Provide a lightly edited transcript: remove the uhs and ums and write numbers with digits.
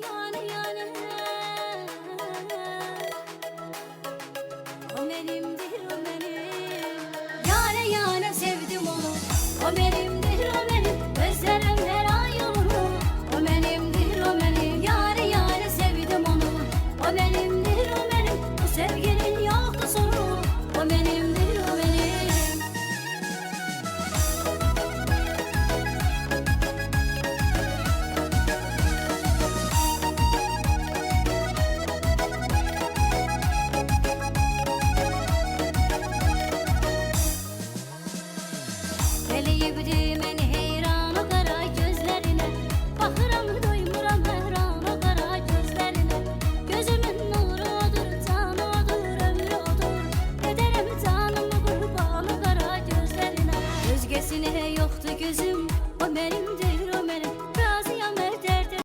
Yani o benimdir o benim. Yani sevdim onu. O benimdir o benim. Gözlerim her ay yolunu. O benimdir o benim. Yani sevdim onu. O benimdir o benim. Bu sevginin yoktu sonu. O benimdir o benim. Eliyibdi men heyran o kara gözlerine. Bakıram doymuram mehran o kara gözlerine. Gözümün nuru odur, canı odur, ömrü odur. Ederim canımı kurban o kara gözlerine. Özgesine yoktu gözüm, o benim